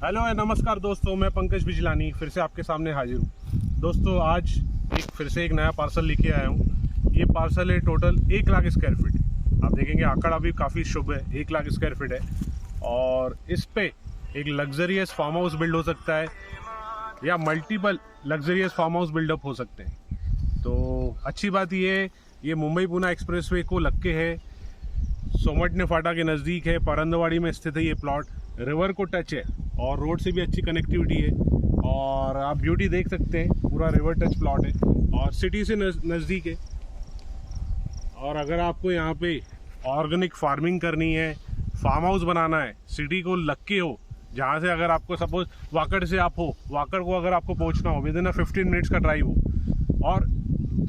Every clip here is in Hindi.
हेलो नमस्कार दोस्तों, मैं पंकज बिजलानी फिर से आपके सामने हाजिर हूँ। दोस्तों आज फिर से एक नया पार्सल लेके आया हूँ। ये पार्सल है टोटल 1 लाख स्क्वायर फीट। आप देखेंगे आंकड़ा भी काफ़ी शुभ है, 1 लाख स्क्वायर फीट है। और इस पे एक लग्जरियस फार्म हाउस बिल्ड हो सकता है या multiple luxurious farm house buildup हो सकते हैं। तो अच्छी बात ये मुंबई पुणे एक्सप्रेसवे को लग के है, सोमटने फाटा के नज़दीक है, परंदवाड़ी में स्थित है। ये प्लॉट रिवर को टच है और रोड से भी अच्छी कनेक्टिविटी है। और आप ब्यूटी देख सकते हैं, पूरा रिवर टच प्लॉट है और सिटी से नज़दीक है। और अगर आपको यहाँ पे ऑर्गेनिक फार्मिंग करनी है, फार्म हाउस बनाना है, सिटी को लग के हो, जहाँ से अगर आपको सपोज वाकड़ से आप हो, वाकड़ को अगर आपको पहुँचना हो विदिन 15 मिनट्स का ड्राइव हो और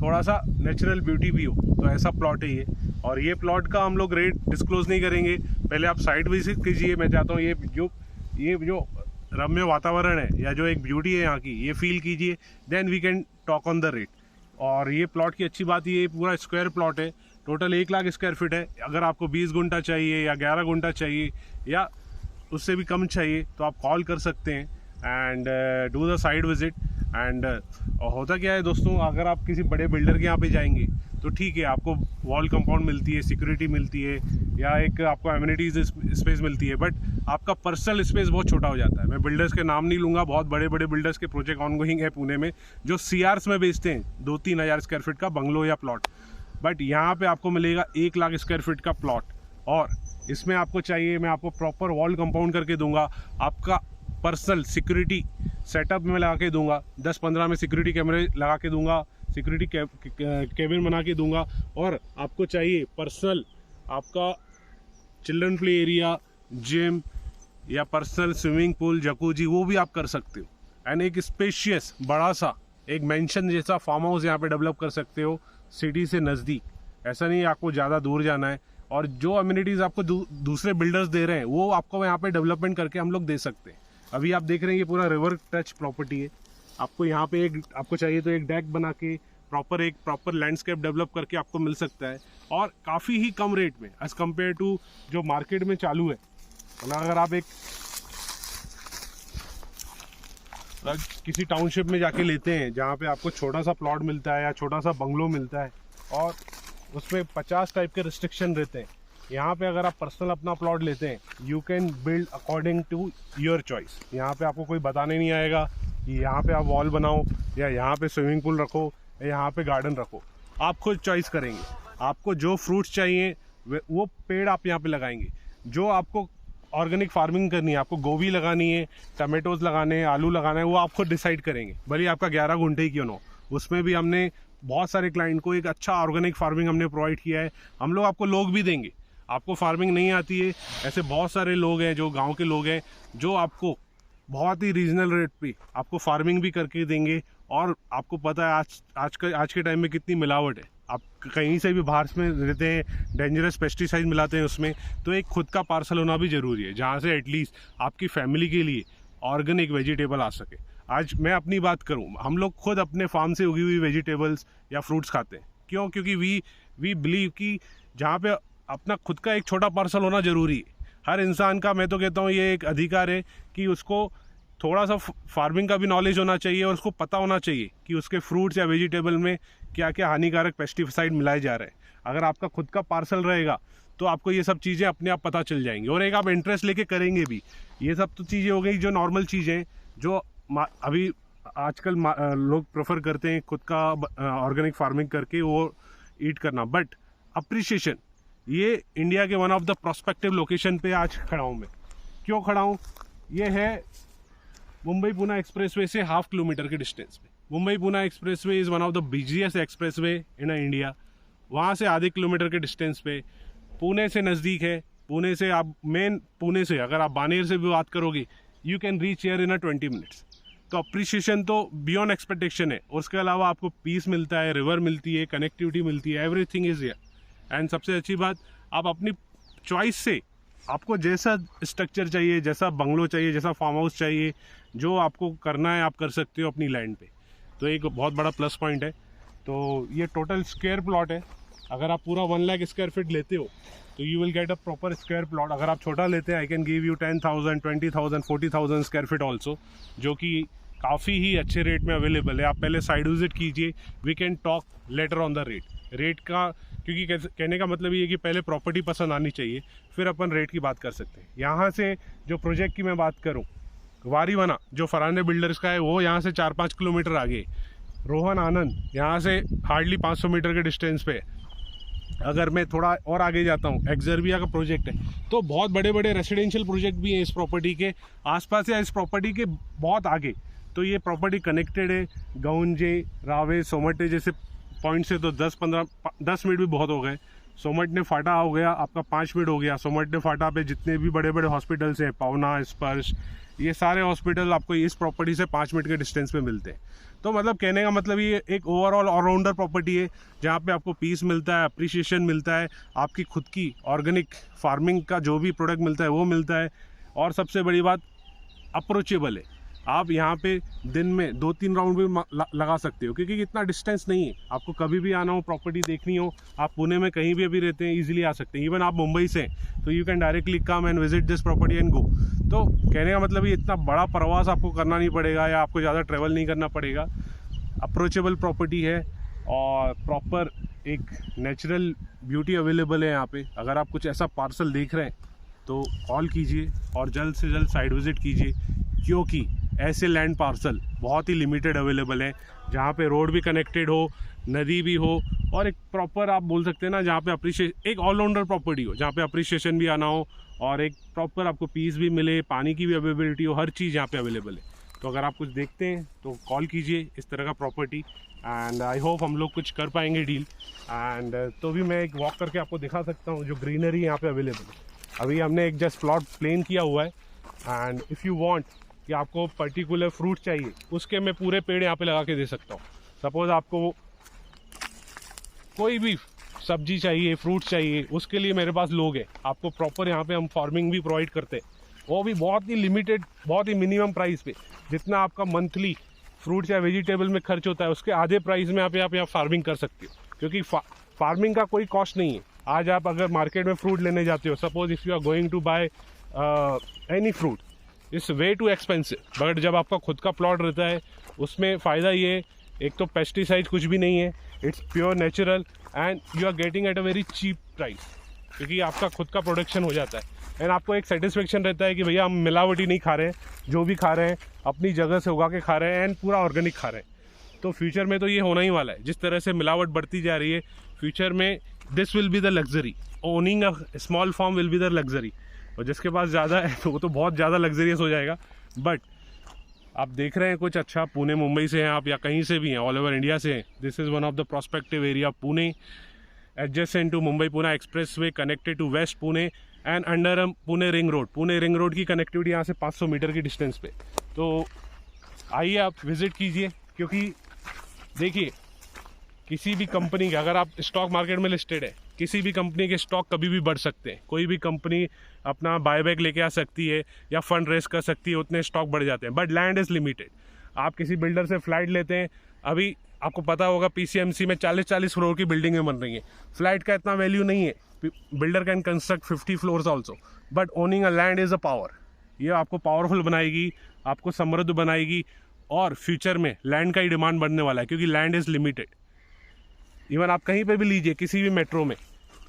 थोड़ा सा नेचुरल ब्यूटी भी हो, तो ऐसा प्लॉट है ये। और ये प्लॉट का हम लोग रेट डिस्क्लोज नहीं करेंगे, पहले आप साइट विजिट कीजिए। मैं चाहता हूँ ये जो रम्य वातावरण है या जो एक ब्यूटी है यहाँ की, ये फील कीजिए, then we can talk on the rate. और ये प्लॉट की अच्छी बात ये पूरा स्क्वायर प्लॉट है, टोटल 1 लाख स्क्वायर फीट है। अगर आपको 20 गुंठा चाहिए या 11 गुंठा चाहिए या उससे भी कम चाहिए तो आप कॉल कर सकते हैं and do the site visit. And होता क्या है दोस्तों, अगर आप किसी बड़े बिल्डर के यहाँ पे जाएंगे तो ठीक है, आपको वॉल कंपाउंड मिलती है, सिक्योरिटी मिलती है या एक आपको एमिनिटीज स्पेस मिलती है, बट आपका पर्सनल स्पेस बहुत छोटा हो जाता है। मैं बिल्डर्स के नाम नहीं लूँगा, बहुत बड़े बड़े बिल्डर्स के प्रोजेक्ट ऑनगोइंग है पुणे में जो CRs में बेचते हैं 2-3 हज़ार स्क्वायर फीट का बंगलो या प्लॉट। बट यहाँ पे आपको मिलेगा 1 लाख स्क्वायर फीट का प्लॉट। और इसमें आपको चाहिए, मैं आपको प्रॉपर वॉल कंपाउंड करके दूंगा, आपका पर्सनल सिक्योरिटी सेटअप में लगा के दूंगा, 10-15 में सिक्योरिटी कैमरे लगा के दूंगा, सिक्योरिटी केबिन बना के दूंगा। और आपको चाहिए पर्सनल आपका चिल्ड्रन प्ले एरिया, जिम या पर्सनल स्विमिंग पूल, जकूजी, वो भी आप कर सकते हो। एंड एक स्पेशियस बड़ा सा एक मेंशन जैसा फार्म हाउस यहाँ पे डेवलप कर सकते हो सिटी से नज़दीक। ऐसा नहीं है आपको ज़्यादा दूर जाना है। और जो अम्यूनिटीज़ आपको दूसरे बिल्डर्स दे रहे हैं वो आपको यहाँ पे डेवलपमेंट करके हम लोग दे सकते हैं। अभी आप देख रहे हैं ये पूरा रिवर टच प्रॉपर्टी है। आपको यहाँ पे आपको चाहिए तो एक डेक बना के प्रॉपर लैंडस्केप डेवलप करके आपको मिल सकता है और काफ़ी ही कम रेट में एज कम्पेयर टू जो मार्केट में चालू है। अगर आप किसी टाउनशिप में जाके लेते हैं जहाँ पे आपको छोटा सा प्लॉट मिलता है या छोटा सा बंगलो मिलता है और उसमें 50 टाइप के रिस्ट्रिक्शन रहते हैं, यहाँ पे अगर आप पर्सनल अपना प्लॉट लेते हैं you can build according to your choice. यहाँ पे आपको कोई बताने नहीं आएगा कि यहाँ पे आप वॉल बनाओ या यहाँ पे स्विमिंग पूल रखो या यहाँ पे गार्डन रखो। आप खुद चॉइस करेंगे, आपको जो फ्रूट्स चाहिए वो पेड़ आप यहाँ पे लगाएंगे। जो आपको ऑर्गेनिक फार्मिंग करनी है, आपको गोभी लगानी है, टमाटोज लगाने हैं, आलू लगाना है, वो आप खुद डिसाइड करेंगे, भले आपका 11 गुंठे ही क्यों ना हो। उसमें भी हमने बहुत सारे क्लाइंट को एक अच्छा ऑर्गेनिक फार्मिंग हमने प्रोवाइड किया है। हम लोग आपको लोग भी देंगे, आपको फार्मिंग नहीं आती है, ऐसे बहुत सारे लोग हैं जो गांव के लोग हैं जो आपको बहुत ही रीजनल रेट पे आपको फार्मिंग भी करके देंगे। और आपको पता है आज के टाइम में कितनी मिलावट है, आप कहीं से भी बाहर में रहते हैं, डेंजरस पेस्टिसाइड मिलाते हैं उसमें। तो एक खुद का पार्सल होना भी ज़रूरी है जहाँ से एटलीस्ट आपकी फैमिली के लिए ऑर्गेनिक वेजिटेबल आ सके। आज मैं अपनी बात करूं, हम लोग खुद अपने फार्म से उगी हुई वेजिटेबल्स या फ्रूट्स खाते हैं। क्यों? क्योंकि वी बिलीव कि जहाँ पे अपना खुद का एक छोटा पार्सल होना ज़रूरी है। हर इंसान का, मैं तो कहता हूँ, ये एक अधिकार है कि उसको थोड़ा सा फार्मिंग का भी नॉलेज होना चाहिए और उसको पता होना चाहिए कि उसके फ्रूट्स या वेजिटेबल में क्या क्या हानिकारक पेस्टिसाइड मिलाए जा रहे हैं। अगर आपका खुद का पार्सल रहेगा तो आपको ये सब चीज़ें अपने आप पता चल जाएंगी और एक आप इंटरेस्ट लेके करेंगे भी। ये सब तो चीज़ें हो गई जो नॉर्मल चीज़ें जो अभी आजकल लोग प्रेफर करते हैं खुद का ऑर्गेनिक फार्मिंग करके वो ईट करना। बट अप्रिशिएशन, ये इंडिया के one of the prospective location पे आज खड़ा हूँ मैं। क्यों खड़ा हूँ? ये है मुंबई पुणे एक्सप्रेसवे से 1/2 किलोमीटर के डिस्टेंस पे। Mumbai Pune expressway is one of the busiest expressway in India. वहाँ से आधे किलोमीटर के डिस्टेंस पे पुणे से नज़दीक है। पुणे से आप पुणे से अगर आप बानेर से भी बात करोगे you can reach here in 20 minutes. तो अप्रिशिएशन तो बियॉन्ड एक्सपेक्टेशन है। और उसके अलावा आपको पीस मिलता है, रिवर मिलती है, कनेक्टिविटी मिलती है, एवरीथिंग इज हियर। एंड सबसे अच्छी बात, आप अपनी चॉइस से आपको जैसा स्ट्रक्चर चाहिए, जैसा बंगलो चाहिए, जैसा फार्म हाउस चाहिए, जो आपको करना है आप कर सकते हो अपनी लैंड पे। तो एक बहुत बड़ा प्लस पॉइंट है। तो ये टोटल स्क्वायर प्लॉट है। अगर आप पूरा 1 लाख स्क्वायर फीट लेते हो तो you will get a proper square plot. अगर आप छोटा लेते हैं I can give you 10,000, 20,000, 40,000 square feet also, जो कि काफ़ी ही अच्छे रेट में अवेलेबल है। आप पहले साइड विजिट कीजिए, we can talk later on the rate का, क्योंकि कहने का मतलब ये है कि पहले प्रॉपर्टी पसंद आनी चाहिए, फिर अपन रेट की बात कर सकते हैं। यहाँ से जो प्रोजेक्ट की मैं बात करूँ, वारीवना जो फराने बिल्डर्स का है वो यहाँ से 4-5 किलोमीटर आगे, रोहन आनंद यहाँ से हार्डली 500 मीटर के डिस्टेंस पे। अगर मैं थोड़ा और आगे जाता हूँ, एक्सर्बिया का प्रोजेक्ट है, तो बहुत बड़े बड़े रेसिडेंशियल प्रोजेक्ट भी हैं इस प्रॉपर्टी के आसपास या इस प्रॉपर्टी के बहुत आगे। तो ये प्रॉपर्टी कनेक्टेड है गौंजे, रावे, सोमटे जैसे पॉइंट से। तो 10 मिनट भी बहुत हो गए। सोमट ने फाटा हो गया आपका 5 मिनट हो गया। सोमट ने फाटा पे जितने भी बड़े बड़े हॉस्पिटल्स हैं, पावना, स्पर्श, ये सारे हॉस्पिटल आपको इस प्रॉपर्टी से 5 मिनट के डिस्टेंस पे मिलते हैं। तो मतलब कहने का मतलब ये एक ओवरऑल ऑलराउंडर प्रॉपर्टी है, जहाँ पे आपको पीस मिलता है, अप्रिशिएशन मिलता है, आपकी खुद की ऑर्गेनिक फार्मिंग का जो भी प्रोडक्ट मिलता है वो मिलता है, और सबसे बड़ी बात अप्रोचेबल है। आप यहाँ पे दिन में 2-3 राउंड भी लगा सकते हो, क्योंकि इतना डिस्टेंस नहीं है। आपको कभी भी आना हो, प्रॉपर्टी देखनी हो, आप पुणे में कहीं भी अभी रहते हैं, इजीली आ सकते हैं। इवन आप मुंबई से हैं तो you can directly come and visit this property and go. तो कहने का मतलब ये इतना बड़ा प्रवास आपको करना नहीं पड़ेगा, या आपको ज़्यादा ट्रैवल नहीं करना पड़ेगा। अप्रोचेबल प्रॉपर्टी है और प्रॉपर एक नेचुरल ब्यूटी अवेलेबल है यहाँ पे। अगर आप कुछ ऐसा पार्सल देख रहे हैं तो कॉल कीजिए और जल्द से जल्द साइट विजिट कीजिए, क्योंकि ऐसे लैंड पार्सल बहुत ही लिमिटेड अवेलेबल हैं, जहाँ पे रोड भी कनेक्टेड हो, नदी भी हो, और एक प्रॉपर आप बोल सकते हैं ना, जहाँ पे अप्रिशिएशन, एक ऑलराउंडर प्रॉपर्टी हो, जहाँ पे अप्रिशिएशन भी आना हो और एक प्रॉपर आपको पीस भी मिले, पानी की भी अवेलेबिलिटी हो, हर चीज़ यहाँ पे अवेलेबल है। तो अगर आप कुछ देखते हैं तो कॉल कीजिए इस तरह का प्रॉपर्टी, एंड आई होप हम लोग कुछ कर पाएंगे डील। एंड तो भी मैं एक वॉक करके आपको दिखा सकता हूँ जो ग्रीनरी यहाँ पे अवेलेबल है। अभी हमने एक जस्ट प्लॉट प्लेन किया हुआ है, एंड इफ़ यू वांट कि आपको पर्टिकुलर फ्रूट चाहिए, उसके मैं पूरे पेड़ यहाँ पे लगा के दे सकता हूँ। सपोज आपको कोई भी सब्जी चाहिए, फ्रूट चाहिए, उसके लिए मेरे पास लोग हैं। आपको प्रॉपर यहाँ पे हम फार्मिंग भी प्रोवाइड करते हैं, वो भी बहुत ही लिमिटेड, बहुत ही मिनिमम प्राइस पे। जितना आपका मंथली फ्रूट या वेजिटेबल में खर्च होता है, उसके आधे प्राइस में आप यहाँ फार्मिंग कर सकते हो, क्योंकि फार्मिंग का कोई कॉस्ट नहीं है। आज आप अगर मार्केट में फ्रूट लेने जाते हो, suppose if you are going to buy any fruit, it's way too expensive, but जब आपका खुद का प्लॉट रहता है उसमें फ़ायदा ये है, एक तो पेस्टिसाइड कुछ भी नहीं है, it's pure natural, and you are getting at a very cheap price, क्योंकि आपका खुद का प्रोडक्शन हो जाता है। एंड आपको एक सेटिस्फेक्शन रहता है कि भैया हम मिलावटी नहीं खा रहे हैं, जो भी खा रहे हैं अपनी जगह से उगा के खा रहे हैं, एंड पूरा ऑर्गेनिक खा रहे हैं। तो फ्यूचर में तो ये होना ही वाला है। जिस तरह से मिलावट बढ़ती जा रही है, फ्यूचर में this will be the luxury, owning a small farm will be the luxury. और जिसके पास ज़्यादा है तो वो तो बहुत ज़्यादा लग्जरियस हो जाएगा। बट आप देख रहे हैं कुछ अच्छा, पुणे मुंबई से हैं आप या कहीं से भी हैं, ऑल ओवर इंडिया से हैं, this is one of the prospective area Pune, adjacent to Mumbai Pune expressway, connected to west Pune and under Pune ring road. Pune ring road की कनेक्टिविटी यहाँ से 500 मीटर की डिस्टेंस पे। तो आइए आप विज़िट कीजिए, क्योंकि देखिए किसी भी कंपनी का, अगर आप स्टॉक मार्केट में लिस्टेड है, किसी भी कंपनी के स्टॉक कभी भी बढ़ सकते हैं। कोई भी कंपनी अपना बायबैक लेके आ सकती है या फंड रेस कर सकती है, उतने स्टॉक बढ़ जाते हैं, बट लैंड इज़ लिमिटेड। आप किसी बिल्डर से फ्लैट लेते हैं, अभी आपको पता होगा पीसीएमसी में 40-40 फ्लोर की बिल्डिंगें बन रही हैं। फ्लैट का इतना वैल्यू नहीं है, builder can construct 50 floors also, but owning a land is a power. ये आपको पावरफुल बनाएगी, आपको समृद्ध बनाएगी, और फ्यूचर में लैंड का ही डिमांड बढ़ने वाला है, क्योंकि लैंड इज़ लिमिटेड। इवन आप कहीं पे भी लीजिए, किसी भी मेट्रो में,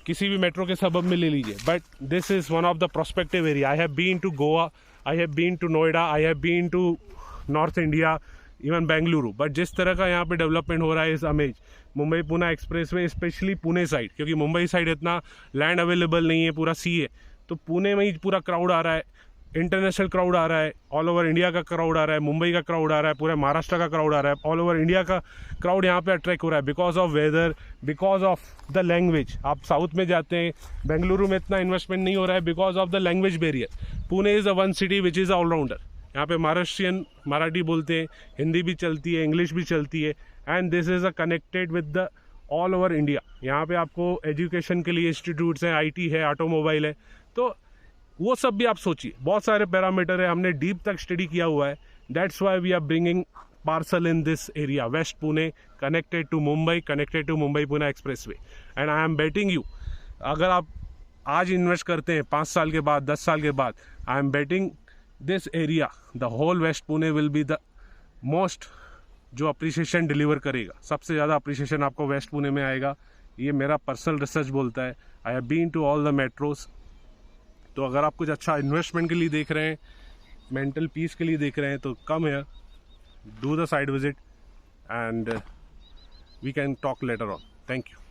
किसी भी मेट्रो के सबब में ले लीजिए, but this is one of the prospective area. I have been to Goa, I have been to Noida, I have been to north India, even Bengaluru, but जिस तरह का यहाँ पे डेवलपमेंट हो रहा है इस amaze Mumbai Pune expressway, specially Pune side, क्योंकि मुंबई साइड इतना लैंड अवेलेबल नहीं है, पूरा सी है, तो पुणे में ही पूरा क्राउड आ रहा है, इंटरनेशनल क्राउड आ रहा है, ऑल ओवर इंडिया का क्राउड आ रहा है, मुंबई का क्राउड आ रहा है, पूरे महाराष्ट्र का क्राउड आ रहा है, ऑल ओवर इंडिया का क्राउड यहाँ पे अट्रैक्ट हो रहा है, because of weather, because of the language. आप साउथ में जाते हैं, बेंगलुरु में इतना इन्वेस्टमेंट नहीं हो रहा है because of the language barrier. Pune is a one city which is allrounder. यहाँ पे महाराष्ट्रियन मराठी बोलते हैं, हिंदी भी चलती है, इंग्लिश भी चलती है, and this is a connected with the all over India. यहाँ पे आपको एजुकेशन के लिए इंस्टीट्यूट्स हैं, आईटी है, ऑटोमोबाइल है, तो वो सब भी आप सोचिए, बहुत सारे पैरामीटर है, हमने डीप तक स्टडी किया हुआ है। That's why we are bringing parcel in this area, west Pune, connected to Mumbai Pune expressway. And I am betting you, अगर आप आज इन्वेस्ट करते हैं 5 साल के बाद 10 साल के बाद, I am betting this area the whole west Pune will be the most जो अप्रिसिएशन डिलीवर करेगा। सबसे ज़्यादा अप्रिसिएशन आपको वेस्ट पुणे में आएगा, ये मेरा पर्सनल रिसर्च बोलता है। I have been to all the metros. तो अगर आप कुछ अच्छा इन्वेस्टमेंट के लिए देख रहे हैं, मेंटल पीस के लिए देख रहे हैं, तो come here, do the site visit and we can talk later on. Thank you.